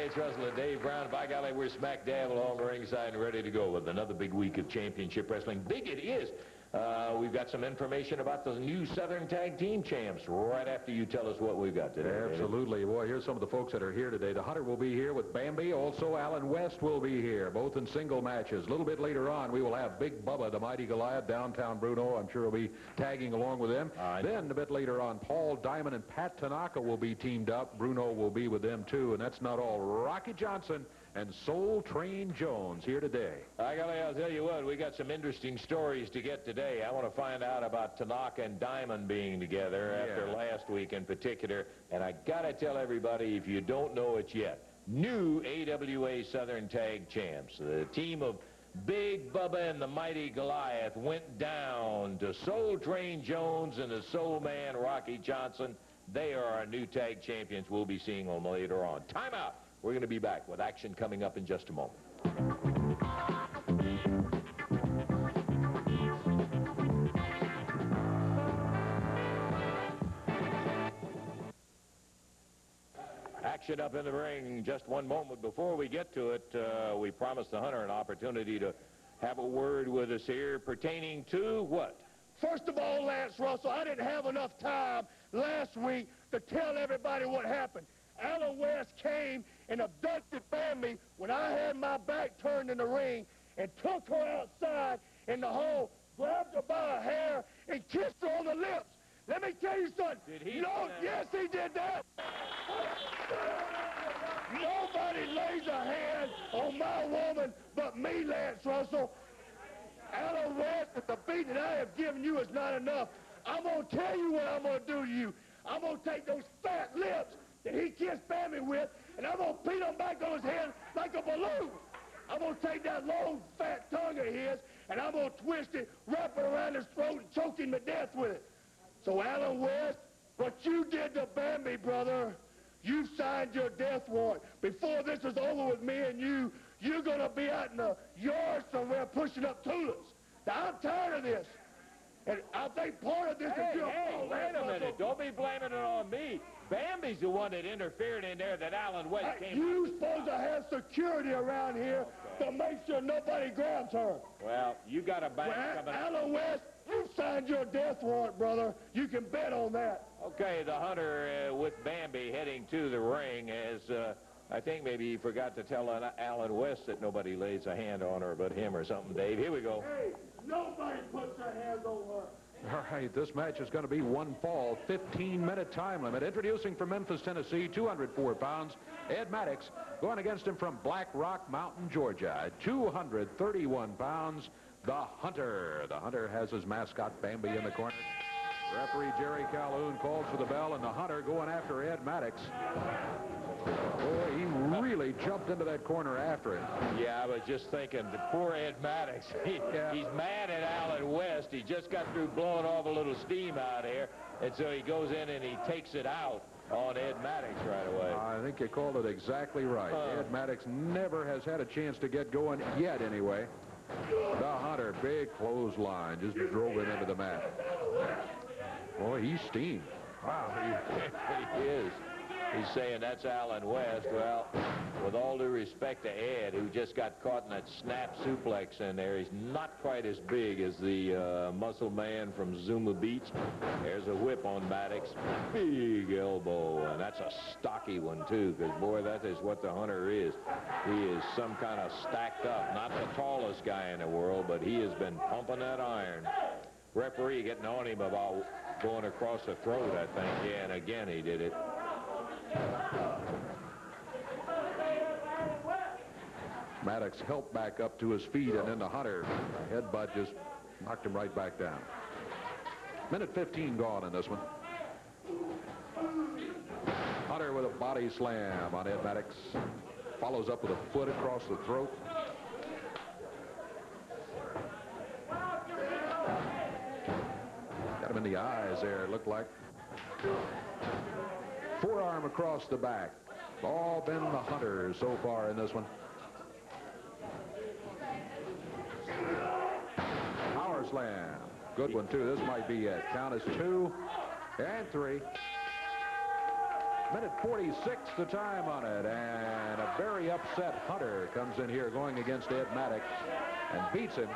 Lance Russell and Dave Brown. By golly, we're smack dab along the ringside and ready to go with another big week of championship wrestling. Big it is. We've got some information about the new Southern Tag Team Champs right after you tell us what we've got today. Absolutely. Boy, here's some of the folks that are here today. The Hunter will be here with Bambi. Also, Alan West will be here, both in single matches. A little bit later on, we will have Big Bubba, the mighty Goliath, downtown Bruno. I'm sure he'll be tagging along with them. Then, a bit later on, Paul Diamond and Pat Tanaka will be teamed up. Bruno will be with them, too. And that's not all. Rocky Johnson and Soul Train Jones here today. I'll tell you what, we got some interesting stories to get today. I want to find out about Tanaka and Diamond being together after last week in particular. And I got to tell everybody, if you don't know it yet, new AWA Southern Tag Champs. The team of Big Bubba and the mighty Goliath went down to Soul Train Jones and the Soul Man Rocky Johnson. They are our new tag champions. We'll be seeing them later on. Time out. We're going to be back with action coming up in just a moment. Action up in the ring. Just one moment before we get to it, we promised the Hunter an opportunity to have a word with us here pertaining to what? First of all, Lance Russell, I didn't have enough time last week to tell everybody what happened. Alan West came and abducted Bambi when I had my back turned in the ring and took her outside in the hall, grabbed her by her hair, and kissed her on the lips. Let me tell you something. Did he? No, yes, he did that. Nobody lays a hand on my woman but me, Lance Russell. Alan West, if the beating I have given you is not enough, I'm going to tell you what I'm going to do to you. I'm going to take those fat lips that he kissed Bambi with, and I'm going to beat him back on his head like a balloon. I'm going to take that long, fat tongue of his, and I'm going to twist it, wrap it around his throat, and choke him to death with it. So, Alan West, what you did to Bambi, brother, you signed your death warrant. Before this is over with me and you, you're going to be out in the yard somewhere pushing up tulips. Now, I'm tired of this. And I think part of this is your fault. Wait a minute. Don't be blaming it on me. Bambi's the one that interfered in there that Alan West came. You're supposed to have security around here to make sure nobody grabs her. Well, you got a bank coming. Alan West, you signed your death warrant, brother. You can bet on that. Okay, the Hunter with Bambi heading to the ring as I think maybe he forgot to tell Alan West that nobody lays a hand on her but him or something, Dave. Here we go. Hey, nobody puts their hands on her. All right, this match is going to be one fall, 15-minute time limit. Introducing from Memphis, Tennessee, 204 pounds, Ed Maddox. Going against him from Black Rock Mountain, Georgia, 231 pounds, the Hunter. The Hunter has his mascot, Bambi, in the corner. Referee Jerry Calhoun calls for the bell, and the Hunter going after Ed Maddox. Boy, he really jumped into that corner after him. Yeah, I was just thinking, poor Ed Maddox. He's mad at Alan West. He just got through blowing off a little steam out here, and so he goes in and he takes it out on Ed Maddox right away. I think you called it exactly right. Ed Maddox never has had a chance to get going yet, anyway. The Hunter, big clothesline, just drove it into the mat. Boy, he's steamed. Wow, he is. He's saying that's Alan West. Well, with all due respect to Ed, who just got caught in that snap suplex in there, he's not quite as big as the muscle man from Zuma Beach. There's a whip on Maddox. Big elbow, and that's a stocky one, too, because, boy, that is what the Hunter is. He is some kind of stacked up, not the tallest guy in the world, but he has been pumping that iron. Referee getting on him about going across the throat, I think. Yeah, and again he did it. Maddox helped back up to his feet, and then the Hunter headbutt just knocked him right back down. Minute 15 gone in this one. Hunter with a body slam on Ed Maddox. Follows up with a foot across the throat. Got him in the eyes there, it looked like. Forearm across the back. All been the Hunter so far in this one. Power slam. Good one, too. This might be it. Count is 2 and 3. Minute 46 the time on it, and a very upset Hunter comes in here going against Ed Maddox and beats him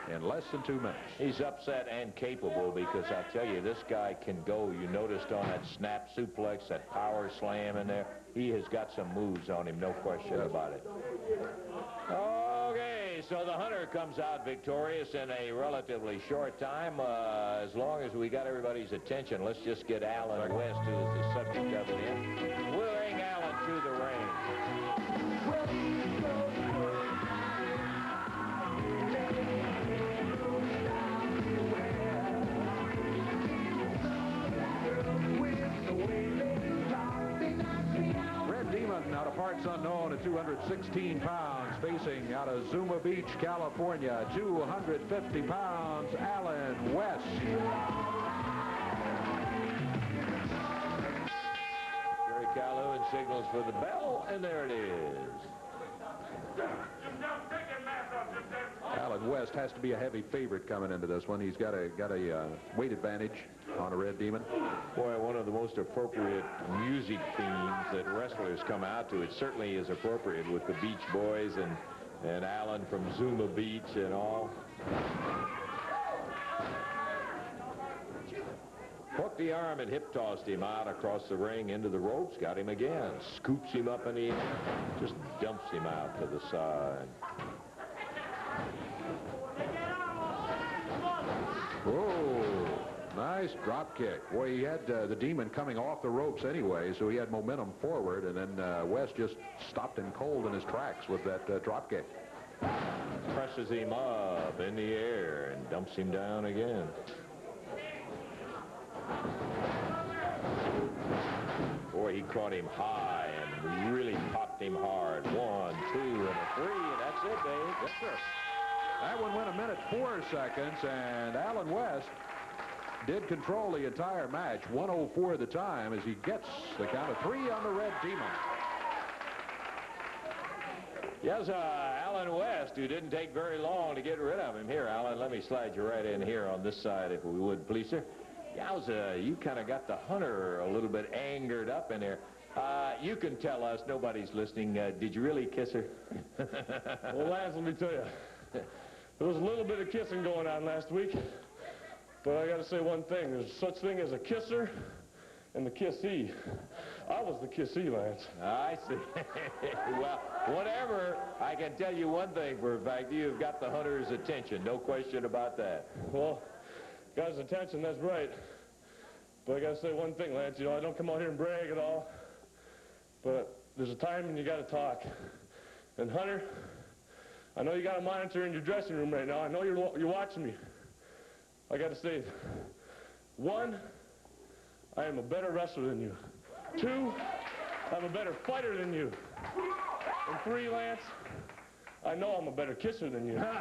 in less than 2 minutes. He's upset and capable because I tell you, this guy can go. You noticed on that snap suplex, that power slam in there, he has got some moves on him, no question about it. Okay, so the Hunter comes out victorious in a relatively short time. As long as we got everybody's attention, let's just get Alan West, who is the subject of it, in. We'll ring Alan through the ring. Out of parts unknown at 216 pounds, facing out of Zuma Beach, California, 250 pounds, Alan West. Jerry Calhoun signals for the bell, and there it is. Alan West has to be a heavy favorite coming into this one. He's got a weight advantage on a Red Demon. Boy, one of the most appropriate music themes that wrestlers come out to. It certainly is appropriate with the Beach Boys and Alan from Zuma Beach and all. Hooked the arm and hip tossed him out across the ring into the ropes. Got him again. Scoops him up in the air. Just dumps him out to the side. Whoa, nice drop kick. Boy, he had the Demon coming off the ropes anyway, so he had momentum forward, and then West just stopped him cold in his tracks with that drop kick. Presses him up in the air and dumps him down again. Boy, he caught him high and really popped him hard. 1, 2, and a 3, and that's it, Dave. Yes, sir. That one went a minute 4 seconds, and Alan West did control the entire match. 1:04 the time as he gets the count of 3 on the Red Demon. Yes, Alan West, who didn't take very long to get rid of him. Here, Alan, let me slide you right in here on this side, if we would, please, sir. Yowza, you kind of got the Hunter a little bit angered up in there. You can tell us, nobody's listening, did you really kiss her? Well, Lance, let me tell you, there was a little bit of kissing going on last week, but I got to say one thing. There's such thing as a kisser and the kissee. I was the kissee, Lance. I see. Well, whatever, I can tell you one thing for a fact. You've got the Hunter's attention, no question about that. Well, got his attention, that's right. But I got to say one thing, Lance. You know, I don't come out here and brag at all, but there's a time when you got to talk. And Hunter, I know you got a monitor in your dressing room right now. I know you're watching me. I got to say, 1, I am a better wrestler than you. 2, I'm a better fighter than you. And 3, Lance, I know I'm a better kisser than you. Love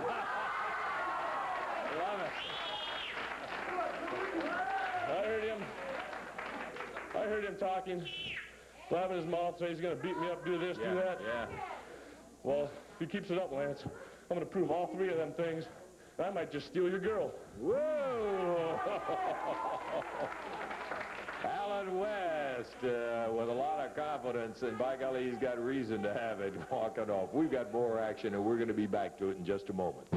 it. I heard him talking, blabbing his mouth, saying he's going to beat me up, do this, do that. Yeah. Well, if he keeps it up, Lance, I'm going to prove all 3 of them things, and I might just steal your girl. Whoa! Alan West with a lot of confidence, and by golly, he's got reason to have it walking off. We've got more action, and we're going to be back to it in just a moment.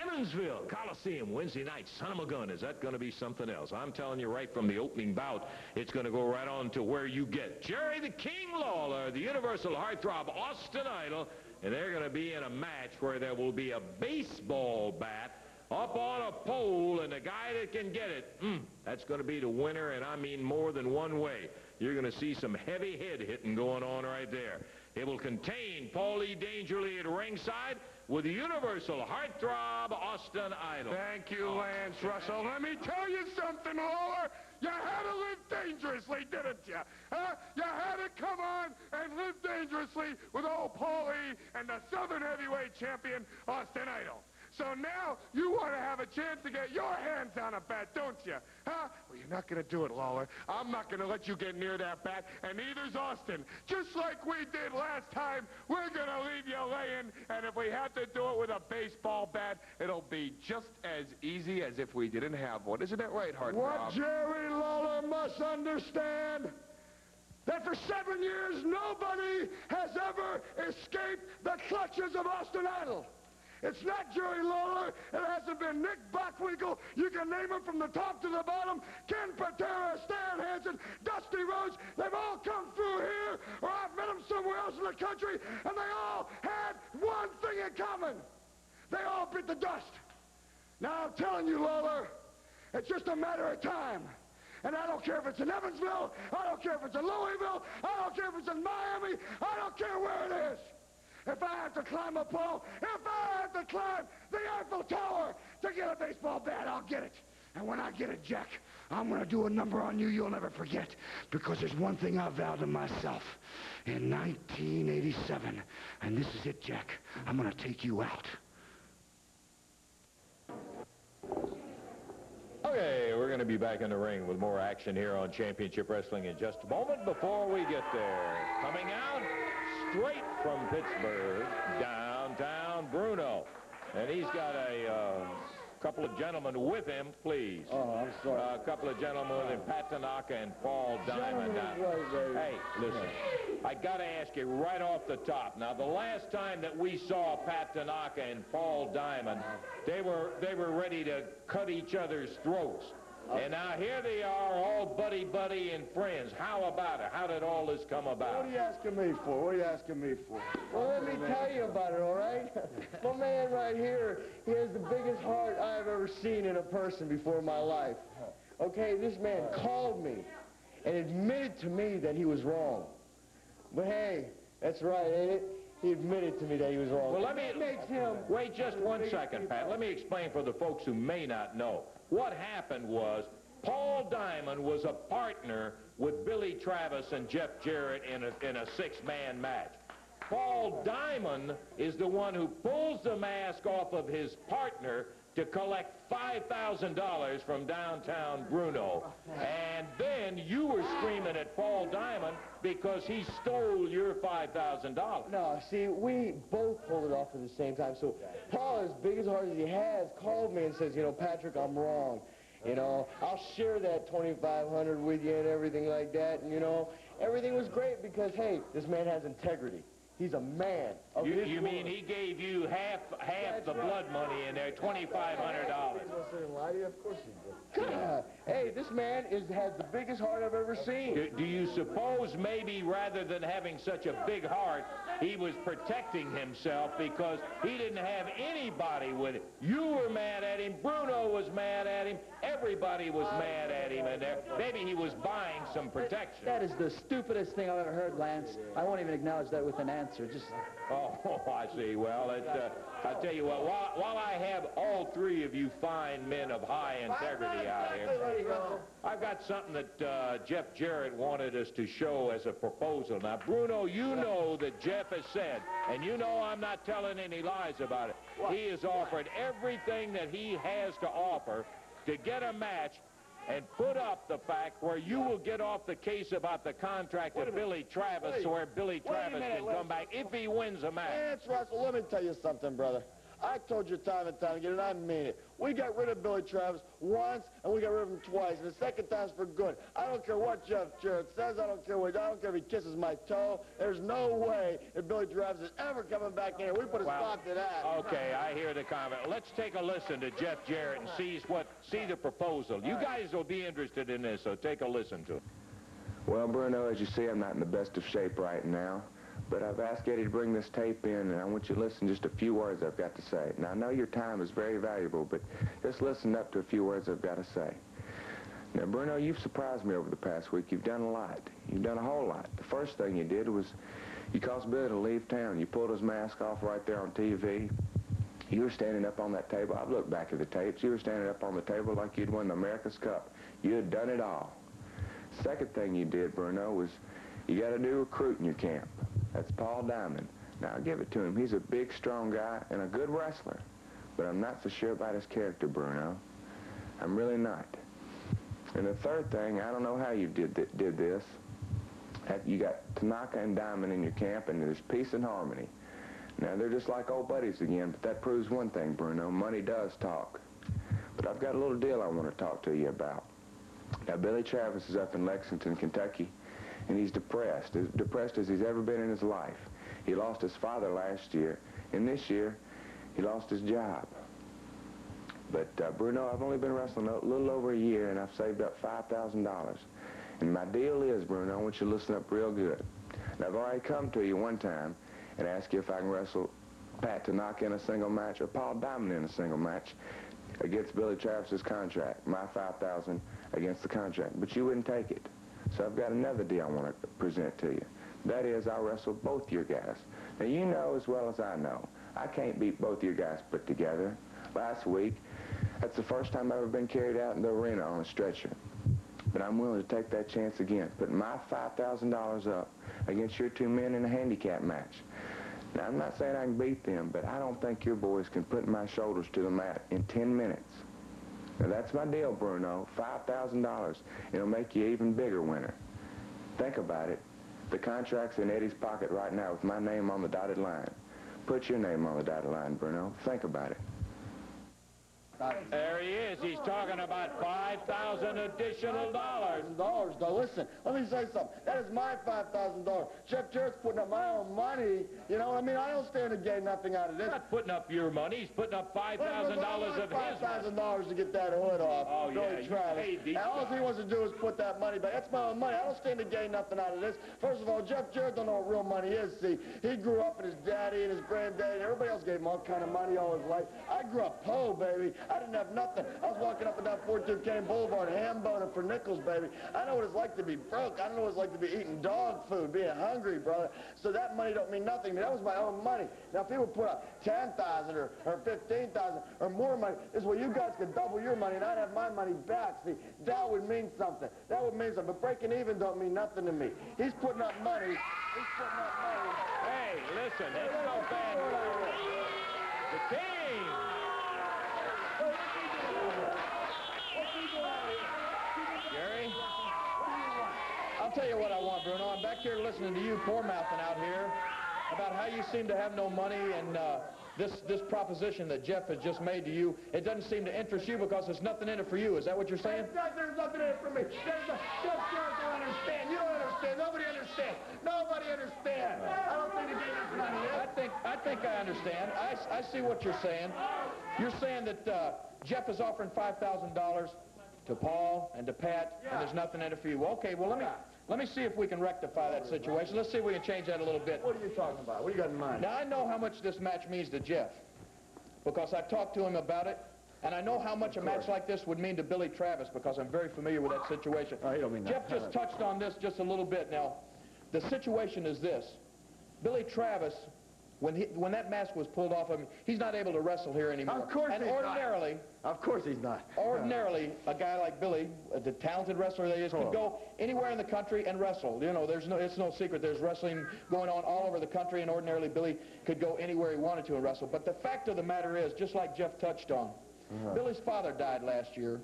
Evansville Coliseum Wednesday night. Son of a gun, is that going to be something else? I'm telling you right from the opening bout, it's going to go right on to where you get Jerry the King Lawler, the Universal Heartthrob Austin Idol, and they're going to be in a match where there will be a baseball bat up on a pole, and the guy that can get it, that's going to be the winner, and I mean more than one way. You're going to see some heavy head hitting going on right there. It will contain Paulie Dangerly at ringside with the Universal Heartthrob Austin Idol. Thank you, Lance Russell. Let me tell you something, Lawler. You had to live dangerously, didn't you? Huh? You had to come on and live dangerously with old Paulie and the Southern Heavyweight Champion, Austin Idol. So now you want to have a chance to get your hands on a bat, don't you? Huh? Well, you're not going to do it, Lawler. I'm not going to let you get near that bat, and neither's Austin. Just like we did last time, we're going to leave you laying, and if we have to do it with a baseball bat, it'll be just as easy as if we didn't have one. Isn't that right, Heartthrob? What Jerry Lawler must understand, that for 7 years, nobody has ever escaped the clutches of Austin Idol. It's not Jerry Lawler. It hasn't been Nick Bockwinkel. You can name them from the top to the bottom. Ken Patera, Stan Hansen, Dusty Rhodes. They've all come through here, or I've met them somewhere else in the country, and they all had one thing in common. They all bit the dust. Now, I'm telling you, Lawler, it's just a matter of time. And I don't care if it's in Evansville. I don't care if it's in Louisville. I don't care if it's in Miami. I don't care where it is. If I have to climb a pole, if I have to climb the Eiffel Tower to get a baseball bat, I'll get it. And when I get it, Jack, I'm going to do a number on you you'll never forget. Because there's one thing I vowed to myself in 1987. And this is it, Jack. I'm going to take you out. Okay, we're going to be back in the ring with more action here on Championship Wrestling in just a moment. Before we get there, coming out straight from Pittsburgh, downtown Bruno. And he's got a couple of gentlemen with him, please. Oh, I'm sorry. A couple of gentlemen with him, Pat Tanaka and Paul Diamond. Hey, listen, I got to ask you right off the top. Now, the last time that we saw Pat Tanaka and Paul Diamond, they were ready to cut each other's throats. And now here they are, all buddy-buddy and friends. How about it? How did all this come about? What are you asking me for? What are you asking me for? Well, let me tell you about it, all right? My man right here, he has the biggest heart I've ever seen in a person before in my life. Okay, this man called me and admitted to me that he was wrong. But hey, that's right, ain't it? He admitted to me that he was wrong. Well, let me... Wait just 1 second, Pat. Let me explain for the folks who may not know. What happened was Paul Diamond was a partner with Billy Travis and Jeff Jarrett in a six-man match. Paul Diamond is the one who pulls the mask off of his partner to collect $5,000 from downtown Bruno. And then you were screaming at Paul Diamond because he stole your $5,000. No, see, we both pulled it off at the same time. So Paul, as big as heart as he has, called me and says, you know, Patrick, I'm wrong. You know, I'll share that $2,500 with you and everything like that. And, you know, everything was great because, hey, this man has integrity. He's a man. You mean he gave you half the blood money in there, $2,500? Of course he did. God. Hey, this man has the biggest heart I've ever seen. Do you suppose maybe rather than having such a big heart, he was protecting himself because he didn't have anybody with him? You were mad at him. Bruno was mad at him. Everybody was mad at him in there. Maybe he was buying some protection. That is the stupidest thing I've ever heard, Lance. I won't even acknowledge that with an answer. Just... Oh, I see. Well, I'll tell you what, while I have all three of you fine men of high integrity out here, I've got something that Jeff Jarrett wanted us to show as a proposal. Now, Bruno, you know that Jeff has said, and you know I'm not telling any lies about it, he has offered everything that he has to offer to get a match and put up the fact where you will get off the case about the contract of Billy Travis so where Billy Travis can come back if he wins a match. Lance Russell, let me tell you something, brother. I told you time and time again, and I mean it. We got rid of Billy Travis once, and we got rid of him twice, and the second time's for good. I don't care what Jeff Jarrett says. I don't care if he kisses my toe. There's no way that Billy Travis is ever coming back in here. We put a stop to that. Okay, I hear the comment. Let's take a listen to Jeff Jarrett and see the proposal. You guys will be interested in this, so take a listen to it. Well, Bruno, as you see, I'm not in the best of shape right now. But I've asked Eddie to bring this tape in, and I want you to listen to just a few words I've got to say. Now, I know your time is very valuable, but just listen up to a few words I've got to say. Now, Bruno, you've surprised me over the past week. You've done a lot. You've done a whole lot. The first thing you did was you caused Billy to leave town. You pulled his mask off right there on TV. You were standing up on that table. I've looked back at the tapes. You were standing up on the table like you'd won the America's Cup. You had done it all. Second thing you did, Bruno, was you got a new recruit in your camp. That's Paul Diamond. Now, I'll give it to him. He's a big, strong guy and a good wrestler. but I'm not so sure about his character, Bruno. I'm really not. And the third thing, I don't know how you did this. You got Tanaka and Diamond in your camp, and there's peace and harmony. Now, they're just like old buddies again, but that proves one thing, Bruno. Money does talk. But I've got a little deal I want to talk to you about. Now, Billy Travis is up in Lexington, Kentucky, and he's depressed as he's ever been in his life. He lost his father last year, and this year, he lost his job. But, Bruno, I've only been wrestling a little over a year, and I've saved up $5,000. And my deal is, Bruno, I want you to listen up real good. Now, I've already come to you one time and asked you if I can wrestle Pat Tanaka in a single match or Paul Diamond in a single match against Billy Travis's contract, my $5,000 against the contract. But you wouldn't take it. So I've got another deal I want to present to you. That is, I'll wrestle both your guys. Now, you know as well as I know, I can't beat both your guys put together. Last week, that's the first time I've ever been carried out in the arena on a stretcher. But I'm willing to take that chance again, putting my $5,000 up against your two men in a handicap match. Now, I'm not saying I can beat them, but I don't think your boys can put my shoulders to the mat in 10 minutes. Now, that's my deal, Bruno, $5,000. It'll make you an even bigger winner. Think about it. The contract's in Eddie's pocket right now with my name on the dotted line. Put your name on the dotted line, Bruno. Think about it. There he is. He's talking about $5,000 additional dollars. Now listen, let me say something. That is my $5,000. Jeff Jarrett's putting up my own money. You know what I mean? I don't stand to gain nothing out of this. He's not putting up your money. He's putting up $5,000 of his. $5,000 to get that hood off. Oh, yeah. Really try it. And all he wants to do is put that money back. That's my own money. I don't stand to gain nothing out of this. First of all, Jeff Jarrett don't know what real money is. See, he grew up with his daddy and his granddaddy, and everybody else gave him all kind of money all his life. I grew up poor, baby. I didn't have nothing. I was walking up and down 42 Cane Boulevard, ham boning for nickels, baby. I know what it's like to be broke. I know what it's like to be eating dog food, being hungry, brother. So that money don't mean nothing to me. That was my own money. Now, if people put up $10,000 or $15,000 or more money, this is where you guys could double your money and I'd have my money back. See, that would mean something. That would mean something. But breaking even don't mean nothing to me. He's putting up money. He's putting up money. Hey, listen, it's no bad. The king. Jerry? I'll tell you what I want, Bruno. I'm back here listening to you poor-mouthing out here about how you seem to have no money and this proposition that Jeff has just made to you, it doesn't seem to interest you because there's nothing in it for you. Is that what you're saying? There's nothing in it for me. Jeff Jarrett don't understand. You don't understand. Nobody understands. Nobody understands. I don't think the game is money. I think I understand. I see what you're saying. You're saying that Jeff is offering $5,000 to Paul and to Pat, and there's nothing in it for you. Well, okay, well, let me see if we can rectify that situation. Let's see if we can change that a little bit. What are you talking about? What do you got in mind? Now, I know how much this match means to Jeff because I talked to him about it, and I know how much a match like this would mean to Billy Travis because I'm very familiar with that situation. Oh, you don't mean that. Jeff just touched on this just a little bit. Now, the situation is this. Billy Travis, when that mask was pulled off of him, he's not able to wrestle here anymore. Of course and he's ordinarily, not. Of course he's not. Ordinarily, a guy like Billy, the talented wrestler that he is, could go anywhere in the country and wrestle. You know, it's no secret. There's wrestling going on all over the country, and ordinarily Billy could go anywhere he wanted to and wrestle. But the fact of the matter is, just like Jeff touched on, Billy's father died last year,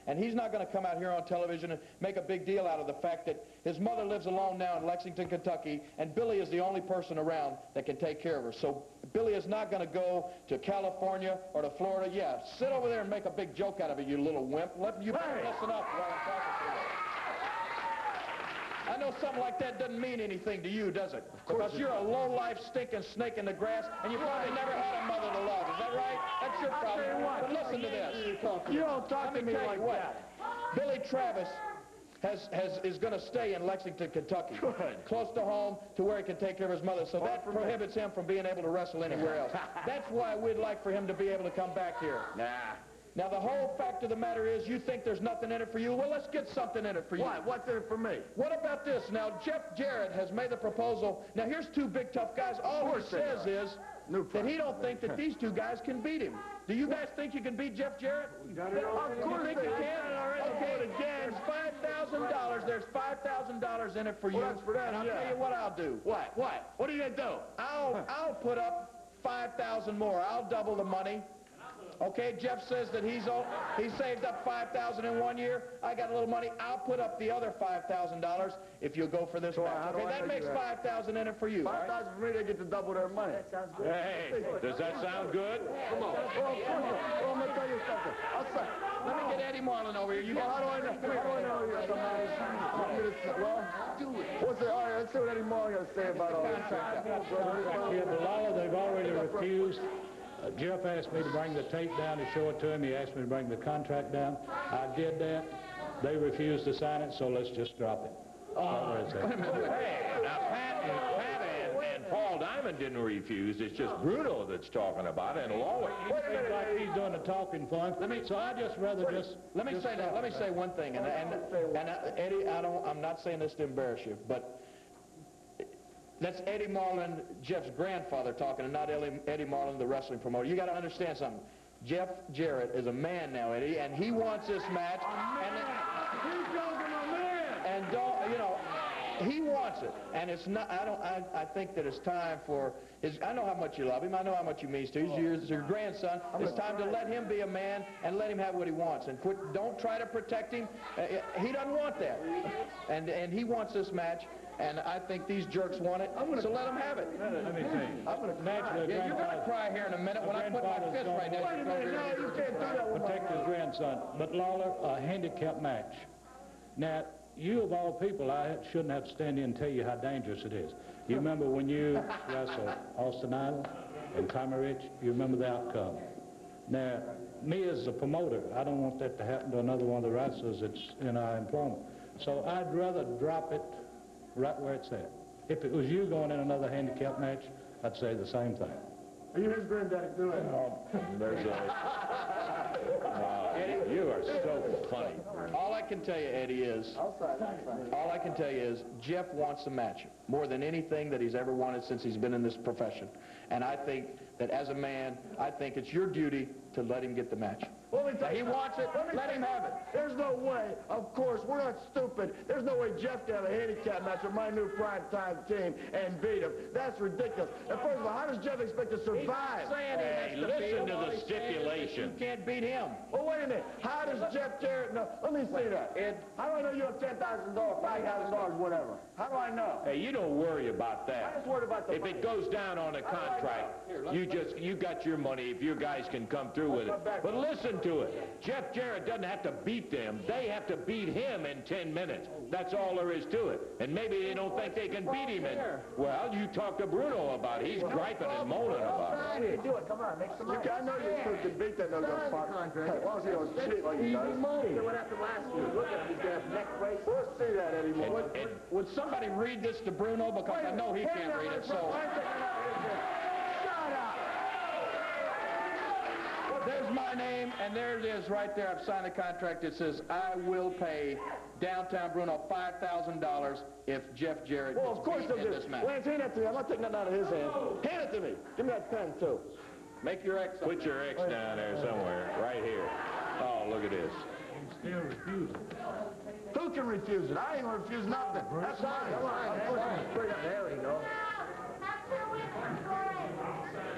and he's not going to come out here on television and make a big deal out of the fact that his mother lives alone now in Lexington, Kentucky, and Billy is the only person around that can take care of her. So Billy is not going to go to California or to Florida. Yeah, sit over there and make a big joke out of it, you little wimp. You better listen up while I'm talking to you. I know something like that doesn't mean anything to you, does it? Because you're a low-life, stinking snake in the grass, and you probably never had a mother to love. Is that right? That's your problem. But listen to this. You don't talk to me like that. Billy Travis is going to stay in Lexington, Kentucky. Close to home to where he can take care of his mother. So that prohibits him from being able to wrestle anywhere else. That's why we'd like for him to be able to come back here. Now, the whole fact of the matter is you think there's nothing in it for you. Well, let's get something in it for you. What? What's in it for me? What about this? Now, Jeff Jarrett has made the proposal. Now, here's two big, tough guys. All he says is that he don't think that these two guys can beat him. Do you guys think you can beat Jeff Jarrett? Of course you can. Okay, again, $5,000. There's $5,000 in it for you. Well, that's for them, and I'll tell you what I'll do. What? What are you going to do? I'll put up $5,000 more. I'll double the money. Okay, Jeff says that he saved up $5,000 in 1 year. I got a little money. I'll put up the other $5,000 if you'll go for this match. Okay, that makes $5,000 in it for you. $5,000 for me, they get to double their money. That sounds good. Hey, does that sound good? Come on. I'm going to tell you something. Let me get Eddie Marlin over here. You got How do I know? How do I know you're somebody? Well, what's it? All right, let's see what Eddie Marlin got to say about all this. Yeah, but Lawler, they've already refused. Jeff asked me to bring the tape down to show it to him. He asked me to bring the contract down. I did that. They refused to sign it, so let's just drop it. Hey, now Pat and Paul Diamond didn't refuse. It's just Bruno that's talking about it, and Lawler. He seems like he's doing the talking for him. So I just rather just... Let me say one thing, and Eddie, I'm not saying this to embarrass you, but that's Eddie Marlin, Jeff's grandfather talking, and not Eddie Marlin, the wrestling promoter. You got to understand something. Jeff Jarrett is a man now, Eddie, and he wants this match. And don't, you know, he wants it, and it's not. I think that it's time for his. I know how much you love him. I know how much he means to you. He's your grandson. It's time to let him be a man and let him have what he wants. And quit. Don't try to protect him. He doesn't want that, and he wants this match. And I think these jerks want it, so let them have it. Let me see. Yeah, you're going to cry here in a minute when I put my fist right now. Wait a minute, no, you can't do that with Protect his grandson. But Lawler, a handicap match. Now, you of all people, I shouldn't have to stand in and tell you how dangerous it is. You remember when you wrestled Austin Idol and Tommy Rich? You remember the outcome. Now, me as a promoter, I don't want that to happen to another one of the wrestlers that's in our employment. So I'd rather drop it right where it's at. If it was you going in another handicap match, I'd say the same thing. Are you his granddaddy? Do it. There's Eddie, you are so funny. All I can tell you, Eddie, is Jeff wants the match more than anything that he's ever wanted since he's been in this profession. And I think that as a man, I think it's your duty to let him get the match. He wants it, let him have it. There's no way, of course, we're not stupid. There's no way Jeff can have a handicap match with my new prime-time team and beat him. That's ridiculous. And first of all, how does Jeff expect to survive? Hey, listen to the stipulation. You can't beat him. Well, wait a minute. How does Jeff Jarrett know? Let me see that. How do I know you have $10,000, $5,000, whatever? How do I know? Hey, you don't worry about that. I just worried about the If money. it goes down on a contract, you got your money if your guys can come through with it. But listen to it. Jeff Jarrett doesn't have to beat them. They have to beat him in 10 minutes. That's all there is to it. And maybe they don't think they can beat him in. Well, you talk to Bruno about it. He's griping and moaning about it. Do it. Come on, make some money. I know you two can beat that no-go fuck. As long as he don't cheat like he does. What happened last week? Look at him. He's got a neck brace. Let's see that anymore. Would somebody read this to Bruno? Because I know he can't read it, so... Shut up! There's my name, and there it is right there. I've signed a contract that says I will pay Downtown Bruno $5,000 if Jeff Jarrett Well, of course gets beat they'll in do. this match. Lance, hand that to me. I'm not taking nothing out of his hand. Hand it to me. Give me that pen, too. Make your X up. Put your X down there somewhere, right here. Oh, look at this. Still refusing. Who can refuse it? I ain't gonna refuse nothing. That's mine. Come on. There we go.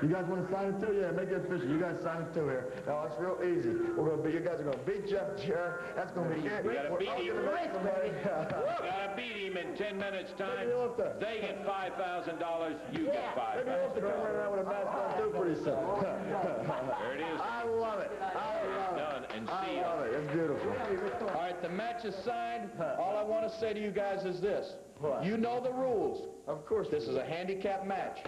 You guys want to sign it too? Yeah, make it official. You guys sign it too here. No, it's real easy. You guys are going to beat Jeff Jarrett. That's going to be it. We gotta beat him. We're all gonna make some money. Gotta beat him in 10 minutes time. They get $5,000, you get Maybe you'll have to come right around with a mask on too pretty soon. There it is. I love it. I love it. Done and I sealed. love it. It's beautiful. All right, the match is signed. All I want to say to you guys is this. You know the rules. Of course. This is a handicap match.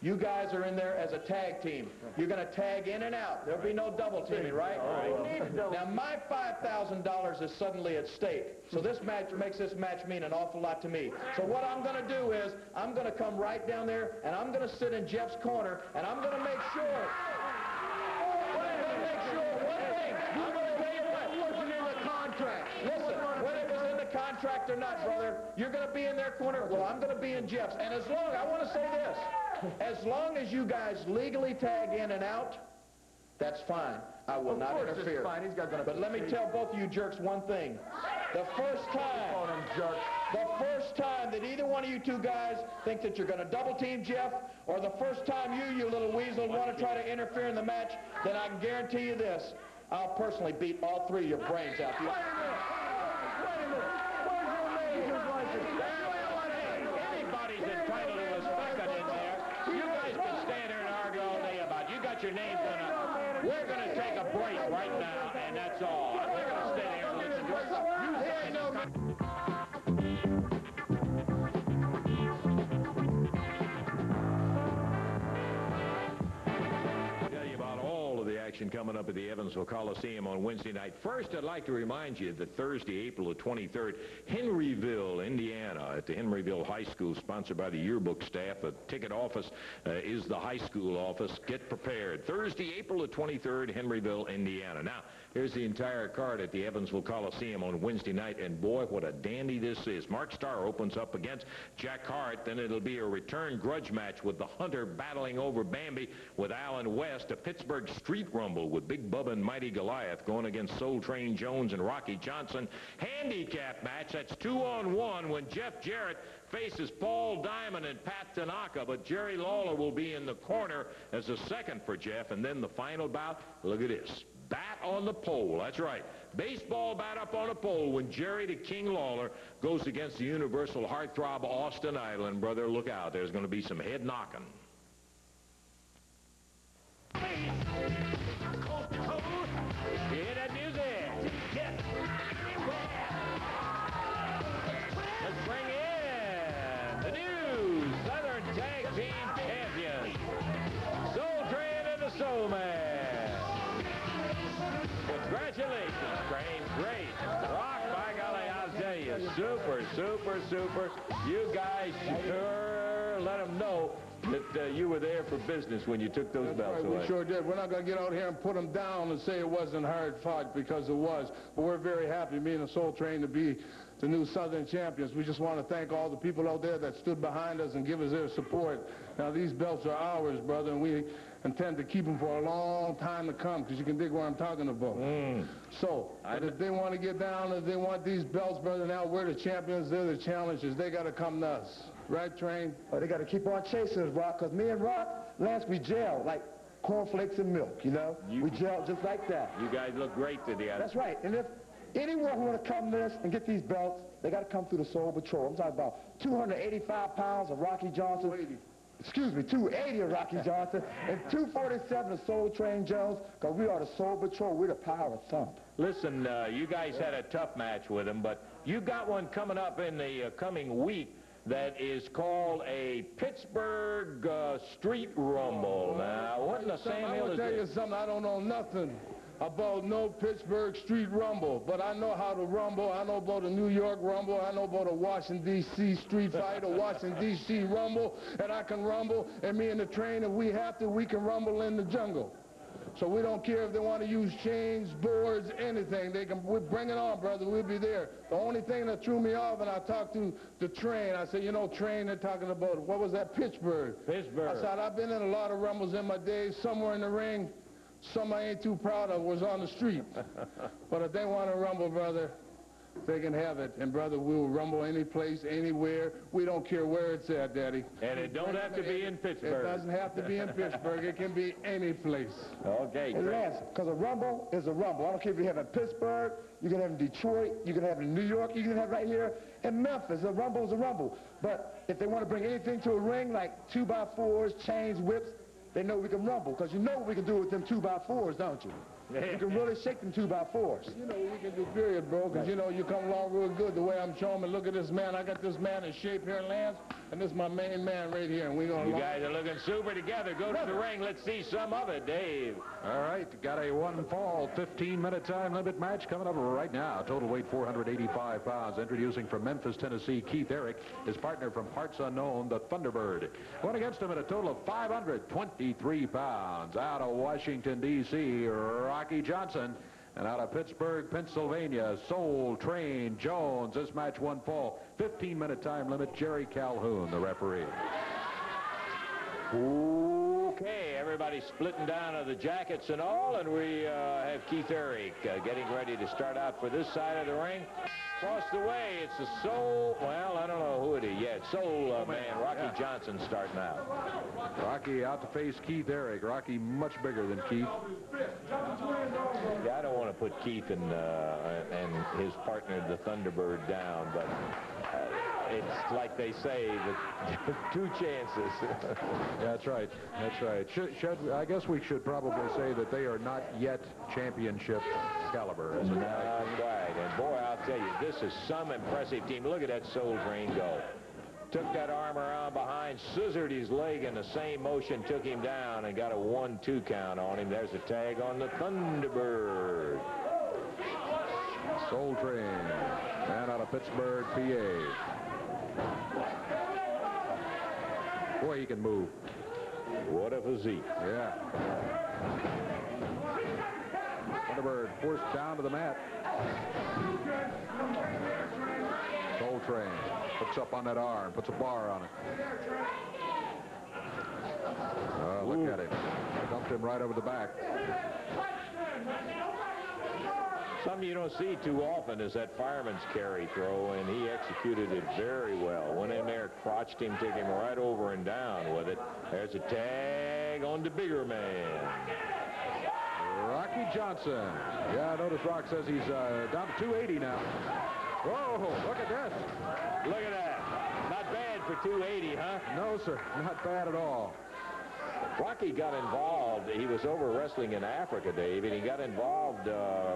You guys are in there as a tag team. You're going to tag in and out. There'll be no double teaming, right? Now, my $5,000 is suddenly at stake. So this match makes this match mean an awful lot to me. So what I'm going to do is I'm going to come right down there, and I'm going to sit in Jeff's corner, and I'm going to make sure. I'm going to make sure one thing. I'm going to tell you what. It wasn't in the contract. Listen, whether it was in the contract or not, brother, you're going to be in their corner. Well, I'm going to be in Jeff's. And as long, I want to say this. As long as you guys legally tag in and out, that's fine. I will not interfere. Fine. He's got But let me tell both of you jerks one thing. The first time jerk. The first time that either one of you two guys think that you're going to double team Jeff, or the first time you little weasel, want to try to interfere in the match, then I can guarantee you this. I'll personally beat all three of your brains out. Wait a minute. Wait a minute. Where's your manager's license? Anybody's entitled to a second in there. You guys can stand here and argue all day about it. You got your names on it. We're going to take a break right now, and that's all. We're going to stay there and listen to it. You guys know. Coming up at the Evansville Coliseum on Wednesday night. First, I'd like to remind you that Thursday, April the 23rd, Henryville, Indiana, at the Henryville High School, sponsored by the yearbook staff. The ticket office is the high school office. Get prepared. Thursday, April the 23rd, Henryville, Indiana. Now, here's the entire card at the Evansville Coliseum on Wednesday night, and boy, what a dandy this is. Mark Starr opens up against Jack Hart. Then it'll be a return grudge match with the Hunter battling over Bambi with Alan West, a Pittsburgh Street Rumble with Big Bubba and Mighty Goliath going against Soul Train Jones and Rocky Johnson. Handicap match, that's 2-on-1 when Jeff Jarrett faces Paul Diamond and Pat Tanaka, but Jerry Lawler will be in the corner as a second for Jeff. And then the final bout, look at this. Bat on the pole, that's right. Baseball bat up on a pole when Jerry the King Lawler goes against the universal heartthrob Austin Idol. And brother, look out, there's going to be some head knocking. Hear that music? Let's bring in the new Southern Tag Team Champions, Soul Train and the Soul Man. Congratulations, Train. Great. Rock, by golly, I'll tell you. Super, super, super. You guys sure let them know that you were there for business when you took those belts away. We sure did. We're not going to get out here and put them down and say it wasn't hard fought, because it was. But we're very happy, me and the Soul Train, to be the new Southern champions. We just want to thank all the people out there that stood behind us and give us their support. Now, these belts are ours, brother, and we intend to keep them for a long time to come, because you can dig what I'm talking about. So, if they want to get down, if they want these belts, brother, now we're the champions, they're the challengers. They got to come to us. Right, Train? Oh, they got to keep on chasing us, Rock, because me and Rock, Lance, we gel like cornflakes and milk, you know? We gel just like that. You guys look great together. That's right. And if anyone who want to come to this and get these belts, they got to come through the Soul Patrol. I'm talking about 285 pounds of Rocky Johnson. 280. Excuse me, 280 of Rocky Johnson and 247 of Soul Train Jones, because we are the Soul Patrol. We're the power of thump. Listen, you guys had a tough match with them, but you got one coming up in the coming week that is called a Pittsburgh Street Rumble. Now, what in the Sam Hill is this? I will tell you something, I don't know nothing about no Pittsburgh Street Rumble, but I know how to rumble. I know about a New York Rumble. I know about a Washington, D.C. street fight, a Washington, D.C. Rumble, and I can rumble, and me and the Train, if we have to, we can rumble in the jungle. So we don't care if they want to use chains, boards, anything. They can bring it on, brother. We'll be there. The only thing that threw me off, and I talked to the Train, I said, you know, Train, they're talking about, what was that, Pittsburgh? Pittsburgh. I said, I've been in a lot of rumbles in my days, somewhere in the ring. Some I ain't too proud of was on the street. But if they want to rumble, brother, they can have it. And, brother, we'll rumble any place, anywhere. We don't care where it's at, Daddy. And it don't have to be in Pittsburgh. It doesn't have to be in Pittsburgh. It can be any place. Okay, great. Lance, because a rumble is a rumble. I don't care if you have it in Pittsburgh, you can have it in Detroit, you can have it in New York, you can have it right here in Memphis. A rumble is a rumble. But if they want to bring anything to a ring, like 2x4s, chains, whips, they know we can rumble, because you know what we can do with them 2x4s, don't you? You can really shake them 2x4s. You know what we can do, period, bro, because, you know, you come along real good the way I'm showing me. Look at this man. I got this man in shape here, Lance, and this is my main man right here. And we gonna. You guys are looking super together. Go to the ring. Let's see some of it, Dave. All right, got a one-fall, 15-minute time limit match coming up right now. Total weight 485 pounds. Introducing from Memphis, Tennessee, Keith Eric, his partner from parts unknown, the Thunderbird. Going against him at a total of 523 pounds. Out of Washington, D.C., Rocky Johnson. And out of Pittsburgh, Pennsylvania, Soul Train Jones. This match one fall, 15-minute time limit. Jerry Calhoun, the referee. Okay, everybody. everybody splitting down of the jackets and all, and we have Keith Eric getting ready to start out for this side of the ring. Across the way, it's the Soul, well, I don't know who it is yet. Soul man, Rocky Johnson starting out. Rocky out to face Keith Eric. Rocky much bigger than Keith. Yeah, I don't want to put Keith and his partner, the Thunderbird, down, but it's like they say, the 2 chances. That's right. That's right. I guess we should probably say that they are not yet championship caliber. Not right. And boy, I'll tell you, this is some impressive team. Look at that Soul Train go. Took that arm around behind, scissored his leg in the same motion, took him down, and got a 1-2 count on him. There's a tag on the Thunderbird. Soul Train, man out of Pittsburgh, PA. Boy, he can move. What a physique. Yeah. Thunderbird forced down to the mat. Soul Train hooks up on that arm, puts a bar on it. Look at him. Dumped him right over the back. Something you don't see too often is that fireman's carry throw, and he executed it very well. Went in there, crotched him, took him right over and down with it. There's a tag on the bigger man. Rocky Johnson. Yeah, notice Rock says he's down to 280 now. Whoa, look at this. Look at that. Not bad for 280, huh? No, sir. Not bad at all. Rocky got involved. He was over wrestling in Africa, Dave, and he got involved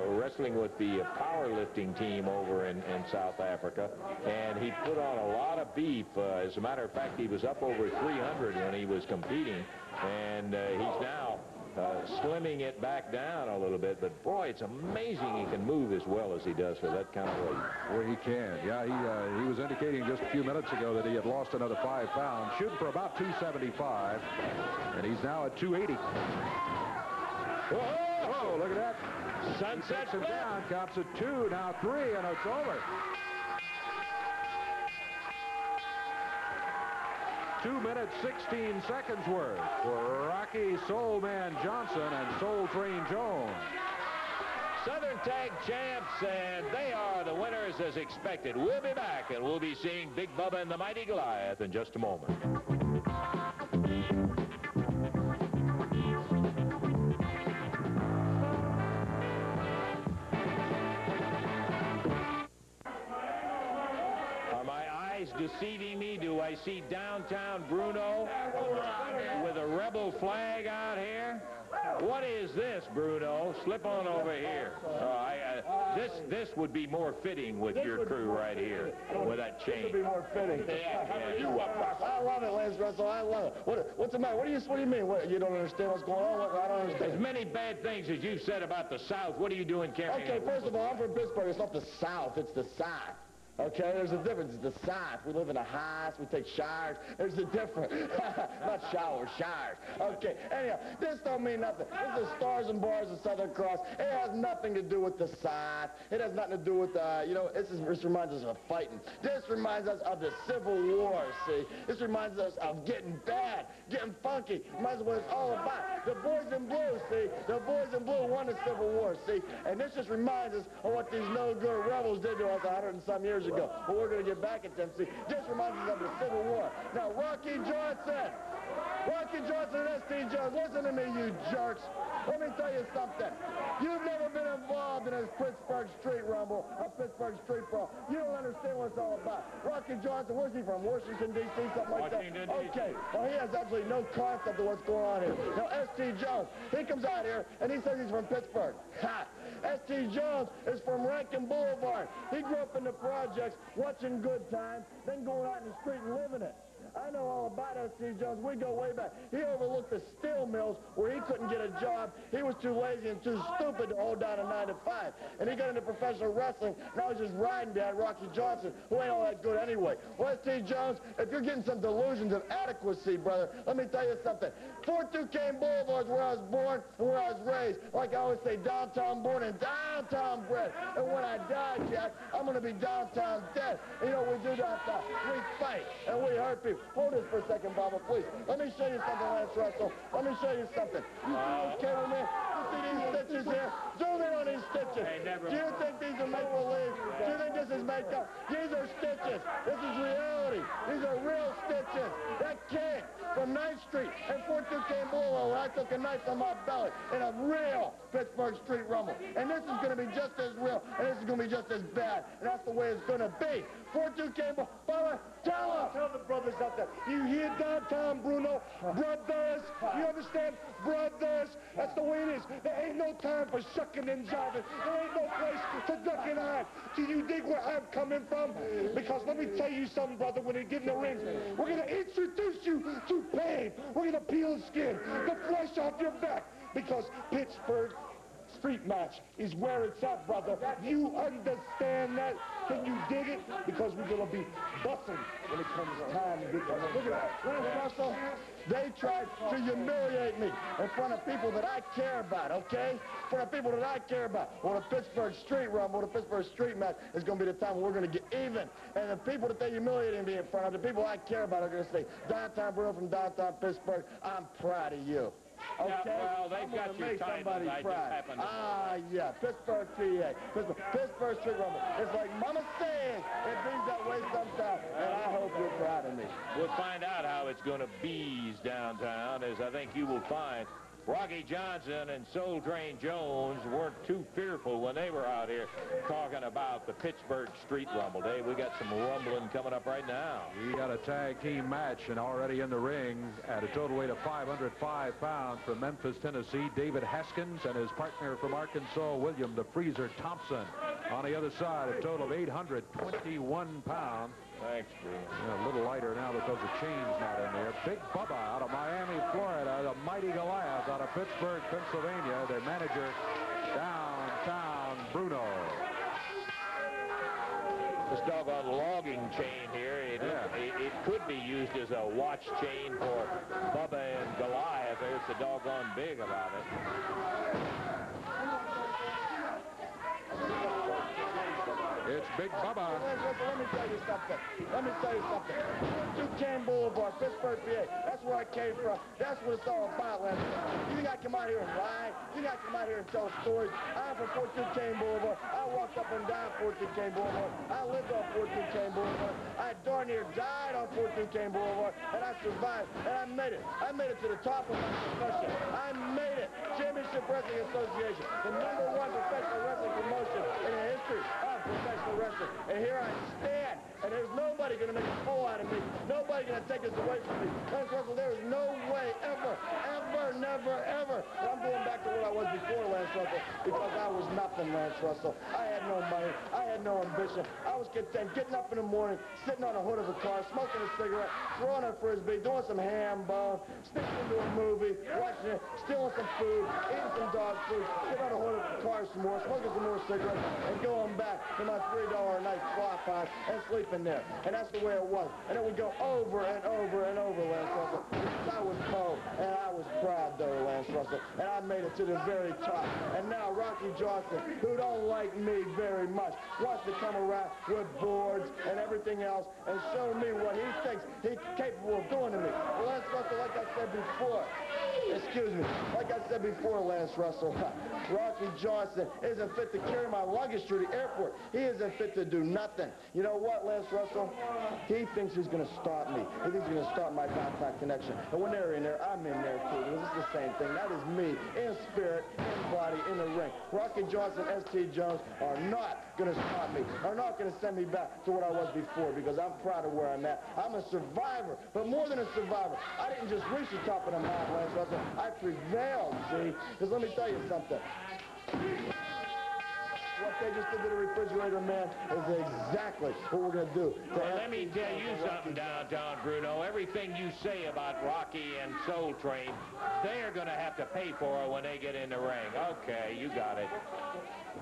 wrestling with the powerlifting team over in South Africa, and he put on a lot of beef. As a matter of fact, he was up over 300 when he was competing, and he's now slimming it back down a little bit. But boy, it's amazing he can move as well as he does for that kind of weight. Boy, he can. Yeah, he was indicating just a few minutes ago that he had lost another 5 pounds, shooting for about 275, and he's now at 280. Whoa, look at that. Sunset Him down, counts at 2, now 3, and it's over. 2 minutes, 16 seconds worth for Rocky Soul Man Johnson and Soul Train Jones. Southern Tag Champs, and they are the winners as expected. We'll be back, and we'll be seeing Big Bubba and the Mighty Goliath in just a moment. Deceiving me? Do I see downtown Bruno with a rebel flag out here? What is this, Bruno? Slip on over here. This would be more fitting with your crew right here, with that chain. This would be more fitting. I love it, Lance Russell. I love it. What's the matter? What do you mean? You don't understand what's going on? I don't understand. As many bad things as you've said about the South, what are you doing carrying? Okay, first of all, I'm from Pittsburgh. It's not the South. It's the South. Okay, there's a difference. It's the South. We live in a house. We take showers. There's a difference. Not showers, showers. Okay, anyhow, this don't mean nothing. This is Stars and Bars of Southern Cross. It has nothing to do with the South. It has nothing to do with, this reminds us of fighting. This reminds us of the Civil War, see? This reminds us of getting bad, getting funky. Reminds us what it's all about. The Boys in Blue, see? The Boys in Blue won the Civil War, see? And this just reminds us of what these no-good rebels did to us 100 and some years ago. But we're going to get back at them. See, this reminds us of the Civil War. Now, Rocky Johnson and S.T. Jones, listen to me, you jerks. Let me tell you something. You've never been involved in a Pittsburgh street rumble, a Pittsburgh street brawl. You don't understand what it's all about. Rocky Johnson, where's he from? Washington, D.C., something like that? Okay. Well, he has absolutely no concept of what's going on here. Now, S.T. Jones, he comes out here, and he says he's from Pittsburgh. Ha! S.T. Jones is from Rankin Boulevard. He grew up in the projects, watching Good Times, then going out in the street and living it. I know all about S.T. Jones. We go way back. He overlooked the steel mills where he couldn't get a job. He was too lazy and too stupid to hold down a 9 to 5. And he got into professional wrestling. Now he's just riding behind Rocky Johnson, who ain't all that good anyway. Well, S.T. Jones, if you're getting some delusions of adequacy, brother, let me tell you something. 4-2 Boulevard's where I was born and where I was raised. Like I always say, downtown born and downtown bred. And when I die, Jack, I'm going to be downtown dead. And you know what we do downtown? We fight and we hurt people. Hold this for a second, Bubba, please. Let me show you something, Lance Russell. Let me show you something. You see this cable, man? You see these stitches here? Zoom in on these stitches. Do you think these are make-believe? Do you think this is makeup? These are stitches. This is reality. These are real stitches. That kid from 9th Street and 422 Boulevard, when I took a knife on my belly in a real Pittsburgh Street Rumble. And this is going to be just as real, and this is going to be just as bad. And that's the way it's going to be. 422 Boulevard, Bubba, tell the brothers out there. You hear downtown, Bruno? Brothers, you understand? Brothers, that's the way it is. There ain't no time for shucking and jiving. There ain't no place to duck and hide. Do you dig where I'm coming from? Because let me tell you something, brother, when they get in the ring, we're going to introduce you to pain. We're going to peel the skin, the flesh off your back, because Pittsburgh Street Match is where it's at, brother. You understand that? Can you dig it? Because we're going to be busting when it comes time to get there. Look at that. Lance Russell, they tried to humiliate me in front of people that I care about, okay? In front of people that I care about. Well, the Pittsburgh Street Rumble, the Pittsburgh Street Match is going to be the time when we're going to get even. And the people that they humiliated me in front of, the people I care about, are going to say, downtown Bruno from downtown Pittsburgh, I'm proud of you. Okay? Yeah, well, they've got your title. I just happen to yeah, Pittsburgh, PA. Pittsburgh Street Rumble. It's like Mama said, it bees that way sometimes, and I hope you're proud of me. We'll find out how it's going to bees downtown, as I think you will find. Rocky Johnson and Soul Train Jones weren't too fearful when they were out here talking about the Pittsburgh Street Rumble. Dave, we got some rumbling coming up right now. We got a tag team match, and already in the ring at a total weight of 505 pounds from Memphis, Tennessee, David Haskins and his partner from Arkansas, William the Freezer Thompson. On the other side, a total of 821 pounds. Thanks, Bruno. Yeah, a little lighter now because the chain's not in there. Big Bubba out of Miami, Florida. The mighty Goliath out of Pittsburgh, Pennsylvania. Their manager, downtown Bruno. This doggone logging chain here, it could be used as a watch chain for Bubba and Goliath. There's the doggone big about it. It's Big Bubba. Let me tell you something. 210 Boulevard, Pittsburgh, PA. That's where I came from. That's what it's all about, Lance. You think I come out here and lie? You think I come out here and tell stories? I'm from 422 Boulevard. I walked up and down 422 Boulevard. I lived on 422 Boulevard. I darn near died on 422 Boulevard, and I survived, and I made it. I made it to the top of my profession. I made it. Championship Wrestling Association, the #1 professional wrestling promotion in the history of professional wrestling. And here I stand, and there's nobody going to make a fool out of me. Nobody going to take this away from me. Lance Russell, there is no way ever, never, ever. I'm going back to what I was before, Lance Russell, because I was nothing, Lance Russell. I had no money. I had no ambition. I was content getting up in the morning, sitting on the hood of a car, smoking a cigarette, throwing a frisbee, doing some ham bone, sneaking into a movie, watching it, stealing some food, eating some dog food, sitting on the hood of a car some more, smoking some more cigarettes, and going back to my $3 a night flop house and sleeping there. And that's the way it was. And it would go over and over and over, Lance Russell. I was cold, and I was proud, though, Lance Russell. And I made it to the very top. And now Rocky Johnson, who don't like me very much, wants to come around with boards and everything else and show me what he thinks he's capable of doing to me. Well, Lance Russell, like I said before, like I said before, Lance Russell, Rocky Johnson isn't fit to carry my luggage through the airport. He isn't fit to do nothing. You know what, Lance Russell? He thinks he's going to stop me. He thinks he's going to stop my contact connection. And when they're in there, I'm in there too. This is the same thing. That is me, in spirit, in body, in the ring. Rocky Johnson, S.T. Jones are not going to stop me. Are not going to send me back to what I was before, because I'm proud of where I'm at. I'm a survivor, but more than a survivor. I didn't just reach the top of the mountain, Lance Russell. I prevailed, see? Because let me tell you something. What they just did to the refrigerator man is exactly what we're going to do. Well, let me tell you something, downtown Bruno. Everything you say about Rocky and Soul Train, they're going to have to pay for it when they get in the ring. Okay, you got it.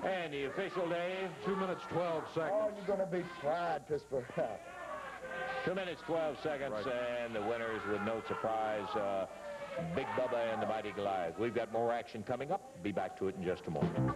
And the official, Dave? 2 minutes, 12 seconds. Oh, you're going to be proud, Pittsburgh. 2 minutes, 12 seconds, Right. and the winners with no surprise, Big Bubba and the Mighty Goliath. We've got more action coming up. Be back to it in just a moment.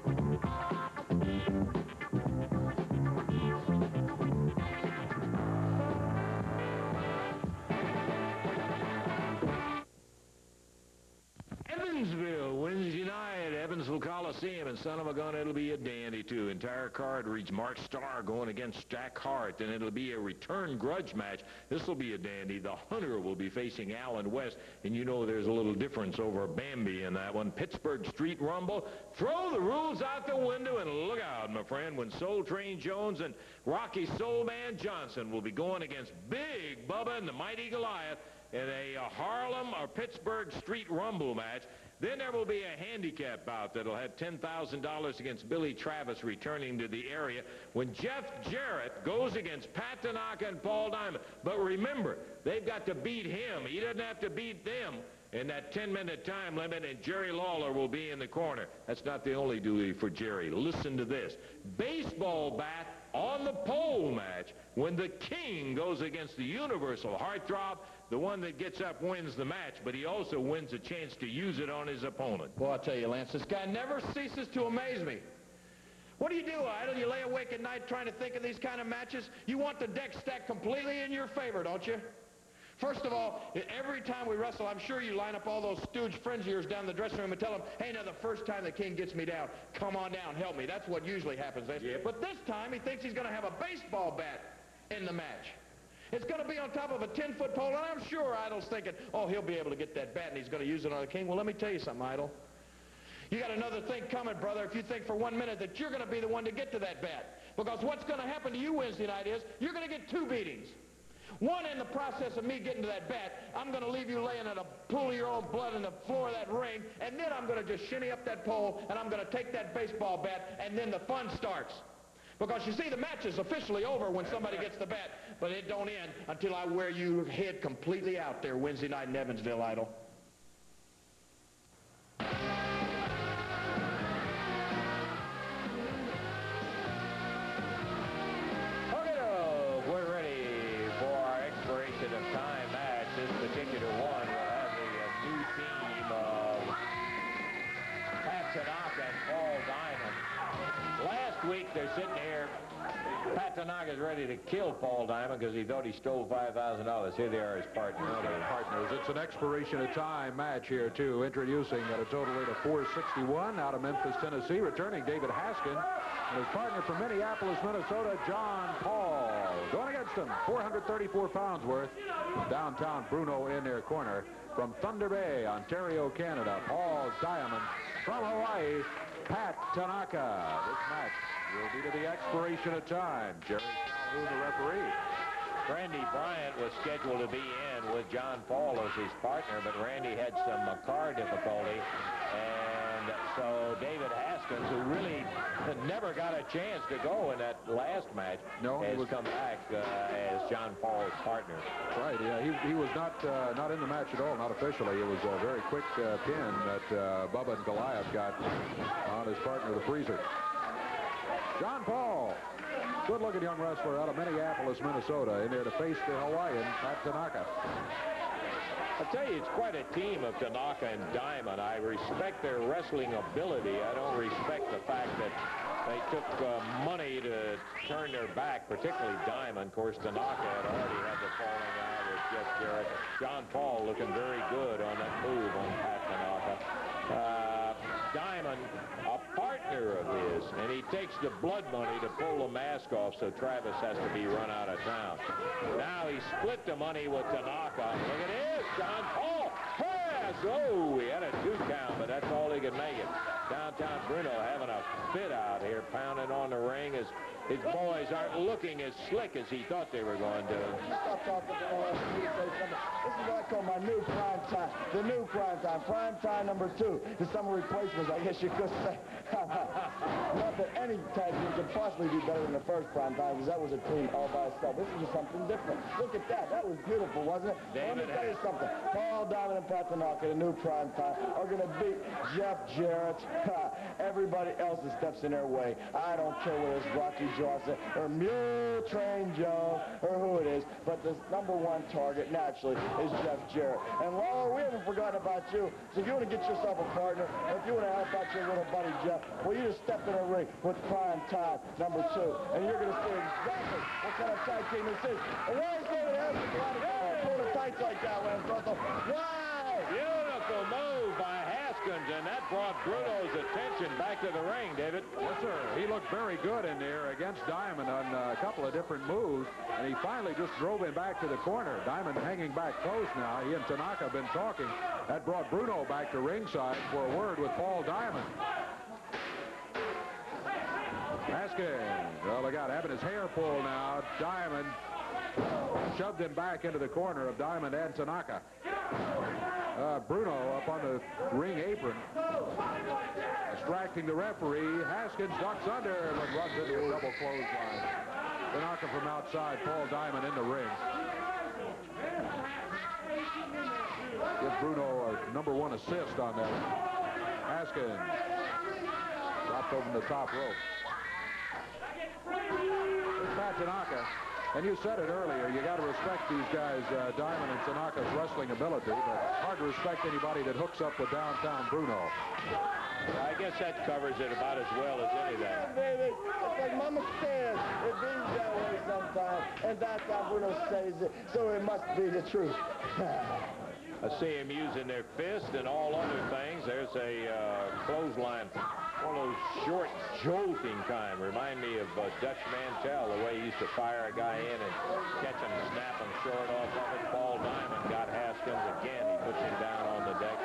Evansville, Wednesday night, Evansville Coliseum, and son of a gun, it'll be a dandy, too. Entire card reads Mark Starr going against Jack Hart, and it'll be a return grudge match. This will be a dandy. The Hunter will be facing Alan West, and you know there's a little difference over Bambi in that one. Pittsburgh Street Rumble. Throw the rules out the window and look out, my friend, when Soul Train Jones and Rocky Soul Man Johnson will be going against Big Bubba and the Mighty Goliath in a Harlem or Pittsburgh Street Rumble match. Then there will be a handicap bout that'll have $10,000 against Billy Travis returning to the area when Jeff Jarrett goes against Pat Tanaka and Paul Diamond. But remember, they've got to beat him. He doesn't have to beat them in that 10-minute time limit, and Jerry Lawler will be in the corner. That's not the only duty for Jerry. Listen to this. Baseball bat on the pole match when the King goes against the Universal Heartthrob. The one that gets up wins the match, but he also wins a chance to use it on his opponent. Well, I'll tell you, Lance, this guy never ceases to amaze me. What do, Idol? You lay awake at night trying to think of these kind of matches? You want the deck stacked completely in your favor, don't you? First of all, every time we wrestle, I'm sure you line up all those stooge friends of yours down the dressing room and tell them, hey, now the first time the King gets me down, come on down, help me. That's what usually happens. Yeah. But this time, he thinks he's going to have a baseball bat in the match. It's going to be on top of a 10-foot pole, and I'm sure Idol's thinking, oh, he'll be able to get that bat, and he's going to use it on the King. Well, let me tell you something, Idol. You got another thing coming, brother, if you think for 1 minute that you're going to be the one to get to that bat. Because what's going to happen to you Wednesday night is you're going to get 2 beatings. One, in the process of me getting to that bat, I'm going to leave you laying in a pool of your own blood in the floor of that ring, and then I'm going to just shimmy up that pole, and I'm going to take that baseball bat, and then the fun starts. Because you see, the match is officially over when somebody gets the bat, but it don't end until I wear you head completely out there Wednesday night in Evansville, Idol. They're sitting here. Pat Tanaka's ready to kill Paul Diamond because he thought he stole $5,000. Here they are, his partners. It's an expiration of time match here, too. Introducing at a total weight of 461 out of Memphis, Tennessee, returning David Haskins and his partner from Minneapolis, Minnesota, John Paul. Going against him, 434 pounds worth. Downtown Bruno in their corner. From Thunder Bay, Ontario, Canada, Paul Diamond. From Hawaii, Pat Tanaka. This match will be to the expiration of time. Jerry Calhoun, the referee. Randy Bryant was scheduled to be in with John Paul as his partner, but Randy had some car difficulty, and so David Haskins, who really never got a chance to go in that last match, has come back as John Paul's partner. Right, yeah, he was not in the match at all, not officially. It was a very quick pin that Bubba and Goliath got on his partner, the Freezer. John Paul, good-looking young wrestler out of Minneapolis, Minnesota, in there to face the Hawaiian, Pat Tanaka. I'll tell you, it's quite a team of Tanaka and Diamond. I respect their wrestling ability. I don't respect the fact that they took money to turn their back, particularly Diamond. Of course, Tanaka had already had the falling out with Jeff Jarrett. John Paul looking very good on that move on Pat Tanaka. Diamond, a partner of his, and he takes the blood money to pull the mask off so Travis has to be run out of town. Now he split the money with Tanaka. Look at this, John Paul. Yes! Oh, he had a 2 count, but that's all he could make it. Downtown Bruno having a fit out here, pounding on the ring as his boys aren't looking as slick as he thought they were going to. Stop talking to me. This is what I call my new prime time. The new prime time. Prime time number 2. The summer replacements, I guess you could say. Not that any tag team could possibly be better than the first prime time, because that was a team all by itself. This is just something different. Look at that. That was beautiful, wasn't it? Let me tell you something. Paul Diamond and Pat Tanaka, the new prime time, are going to beat Jeff Jarrett. Everybody else that steps in their way. I don't care whether it's Rocky Johnson or Mule Train Joe or who it is, but the #1 target, naturally, is Jeff Jarrett. And Lawler, we haven't forgotten about you. So if you want to get yourself a partner, or if you want to help out your little buddy Jeff, well, you just step in a ring with prime time #2, and you're going to see exactly what kind of tag team this is. And why is David Haskins allowed to pull the tights like that, Lance Russell? Why? Beautiful move by Haskins. brought Bruno's attention back to the ring, David. Yes, sir. He looked very good in there against Diamond on a couple of different moves, and he finally just drove him back to the corner. Diamond hanging back close now. He and Tanaka have been talking. That brought Bruno back to ringside for a word with Paul Diamond. Haskins, well, they got having his hair pulled now. Diamond shoved him back into the corner of Diamond and Tanaka. Bruno up on the ring apron, distracting the referee. Haskins ducks under and runs into a double clothesline. Tanaka from outside, Paul Diamond in the ring. Give Bruno a #1 assist on that. Haskins dropped over the top rope. Pat Tanaka. And you said it earlier, you got to respect these guys, Diamond and Tanaka's wrestling ability, but hard to respect anybody that hooks up with downtown Bruno. I guess that covers it about as well as anything. Baby, it's like Mama says, it being that way sometimes, and that's how Bruno says it, so it must be the truth. I see him using their fist and all other things. There's a clothesline, one of those short, jolting kind. Remind me of Dutch Mantell, the way he used to fire a guy in and catch him, snap him short off of it. Paul Diamond got Haskins again. He puts him down on the deck.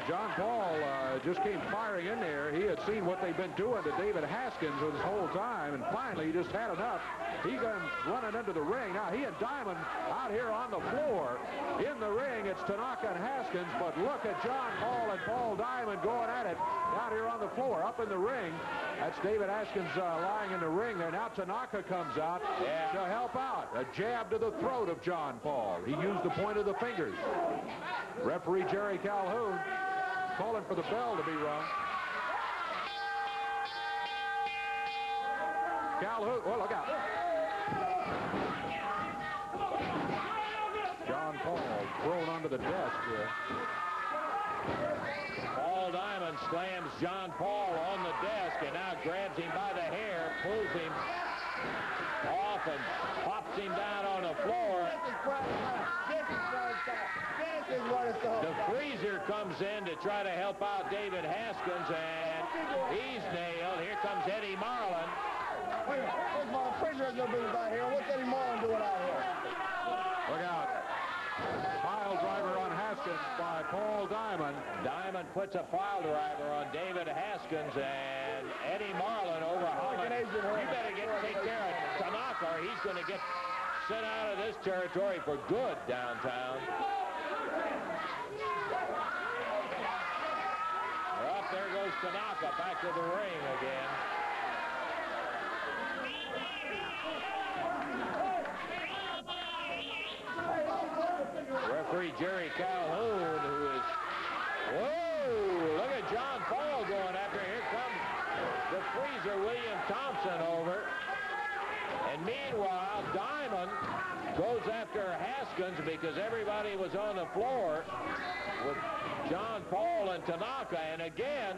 John Paul just came firing in there. He had seen what they've been doing to David Haskins this whole time, and finally he just had enough. He comes running into the ring. Now he and Diamond out here on the floor. In the ring, it's Tanaka and Haskins, but look at John Paul and Paul Diamond going at it down here on the floor, up in the ring. That's David Haskins lying in the ring there. Now Tanaka comes out to help out. A jab to the throat of John Paul. He used the point of the fingers. Referee Jerry Calhoun calling for the bell to be rung. Calhoun, well, look out. John Paul thrown onto the desk here. Paul Diamond slams John Paul on the desk and now grabs him by the hair, pulls him off and pops him down on the floor. The freezer comes in to try to help out David Haskins, and he's nailed. Here comes Eddie Marlin. Where's my freezer no business out here? What's Eddie Marlin doing out here? Look out. Pile driver on Haskins by Paul Diamond. Diamond puts a pile driver on David Haskins, and Eddie Marlin overhauling. You better take care of Tanaka, or he's going to get sent out of this territory for good downtown. Up there goes Tanaka back to the ring again. Referee Jerry Calhoun, who is, whoa, look at John Paul going after. Here comes the freezer, William Thompson, over. And meanwhile, Diamond goes after Haskins because everybody was on the floor with John Paul and Tanaka. And again,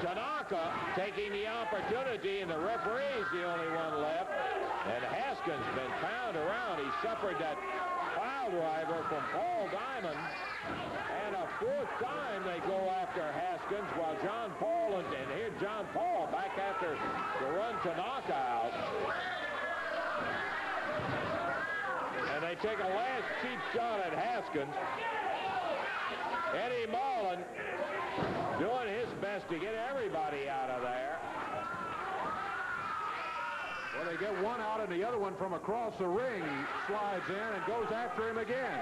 Tanaka taking the opportunity, and the referee's the only one left. And Haskins been pounded around. He suffered that pile driver from Paul Diamond. And a fourth time they go after Haskins while John Paul, and here John Paul back after to run Tanaka out. And they take a last cheap shot at Haskins. Eddie Marlin doing his best to get everybody out of there. Well, they get one out, and the other one from across the ring slides in and goes after him again.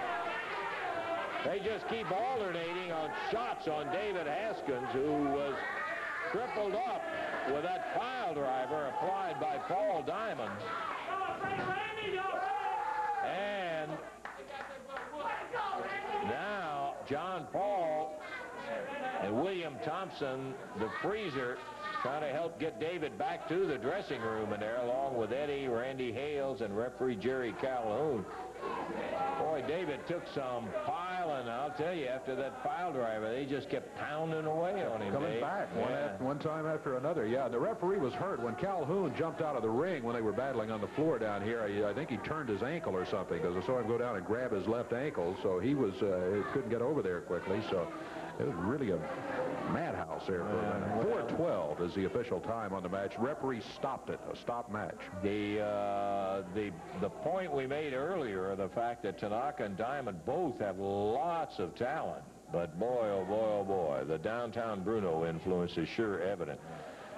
They just keep alternating on shots on David Haskins, who was crippled up with that pile driver applied by Paul Diamond. And now John Paul and William Thompson, the freezer, trying to help get David back to the dressing room in there, along with Eddie, Randy Hales, and referee Jerry Calhoun. Boy, David took some piling, I'll tell you, after that pile driver. They just kept pounding away on him, Coming Dave. back one time after another. Yeah, the referee was hurt when Calhoun jumped out of the ring when they were battling on the floor down here. I think he turned his ankle or something, because I saw him go down and grab his left ankle, so he was couldn't get over there quickly. So it was really a madhouse there for a minute. 4:12 is the official time on the match. Referee stopped it, a stop match. The point we made earlier, the fact that Tanaka and Diamond both have lots of talent, but boy, oh boy, oh boy, the downtown Bruno influence is sure evident.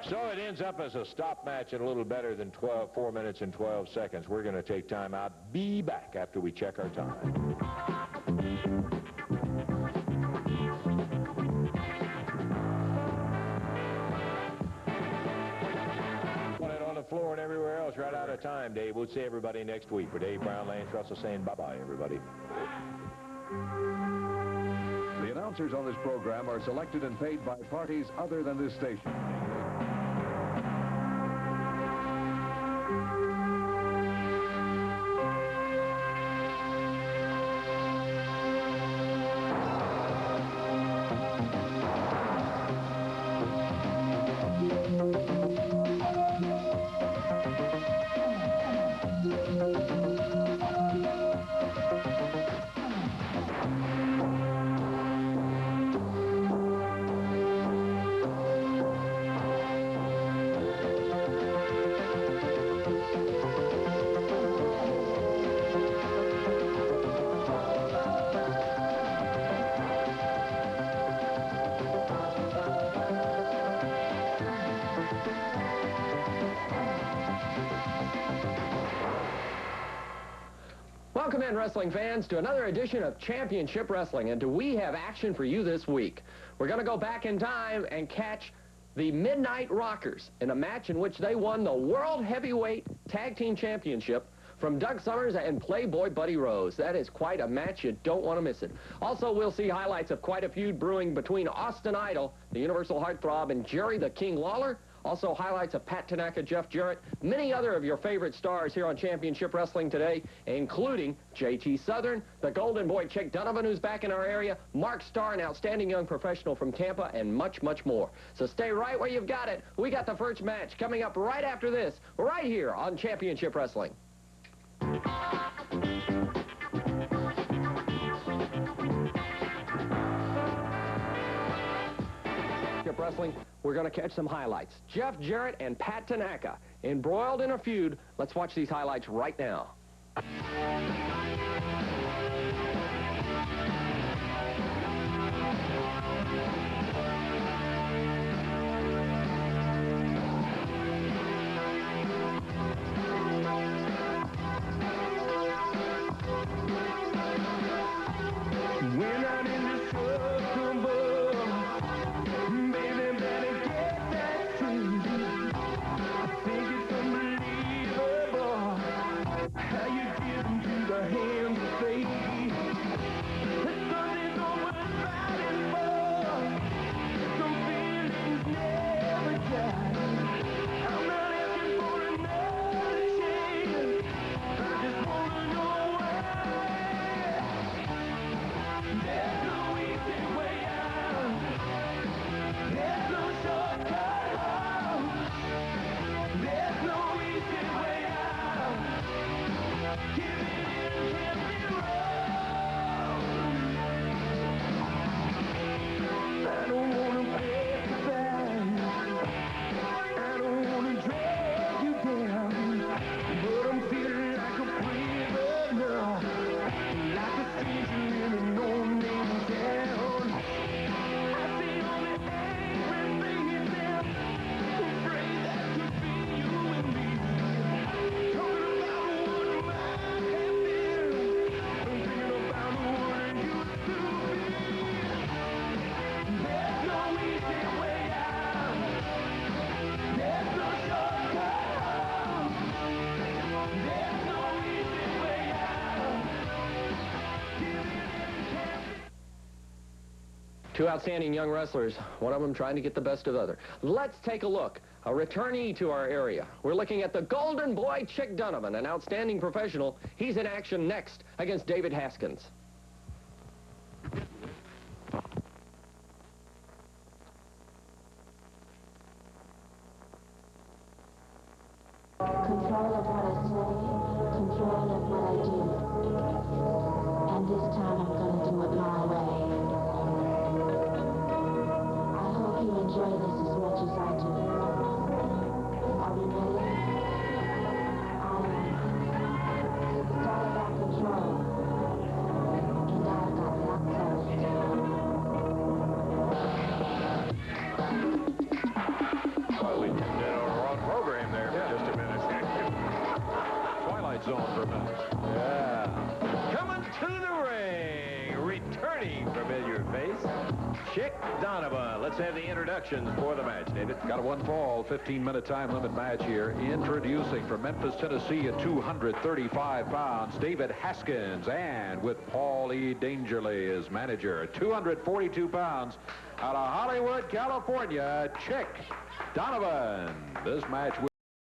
So it ends up as a stop match at a little better than 4 minutes and 12 seconds. We're going to take time out. Be back after we check our time. Floor and everywhere else, right out of time, Dave. We'll see everybody next week. For Dave Brown, Lance Russell saying bye-bye, everybody. The announcers on this program are selected and paid by parties other than this station. Welcome in, wrestling fans, to another edition of Championship Wrestling. And do we have action for you this week? We're going to go back in time and catch the Midnight Rockers in a match in which they won the World Heavyweight Tag Team Championship from Doug Summers and Playboy Buddy Rose. That is quite a match. You don't want to miss it. Also, we'll see highlights of quite a feud brewing between Austin Idol, the Universal Heartthrob, and Jerry the King Lawler. Also, highlights of Pat Tanaka, Jeff Jarrett, many other of your favorite stars here on Championship Wrestling today, including J.T. Southern, the Golden Boy Chick Donovan, who's back in our area, Mark Starr, an outstanding young professional from Tampa, and much, much more. So stay right where you've got it. We got the first match coming up right after this, right here on Championship Wrestling. Wrestling, we're going to catch some highlights. Jeff Jarrett and Pat Tanaka embroiled in a feud. Let's watch these highlights right now. Give it in. Two outstanding young wrestlers, one of them trying to get the best of the other. Let's take a look. A returnee to our area. We're looking at the Golden Boy, Chick Donovan, an outstanding professional. He's in action next against David Haskins. Control of what I say, control of what I do. And this time I'm going to do it my way. I hope you enjoy this as much as I do. Are we ready? It's all about control. And I've got lots of it. Well, we tuned in on our own program there for just a minute. Twilight Zone for a minute. Yeah. Coming to the ring, returning familiar face, Chick Donovan. Let's have the introductions for the match, David. Got a one-fall, 15-minute time limit match here. Introducing from Memphis, Tennessee at 235 pounds, David Haskins. And with Paul E. Dangerly as manager, 242 pounds, out of Hollywood, California, Chick Donovan. This match will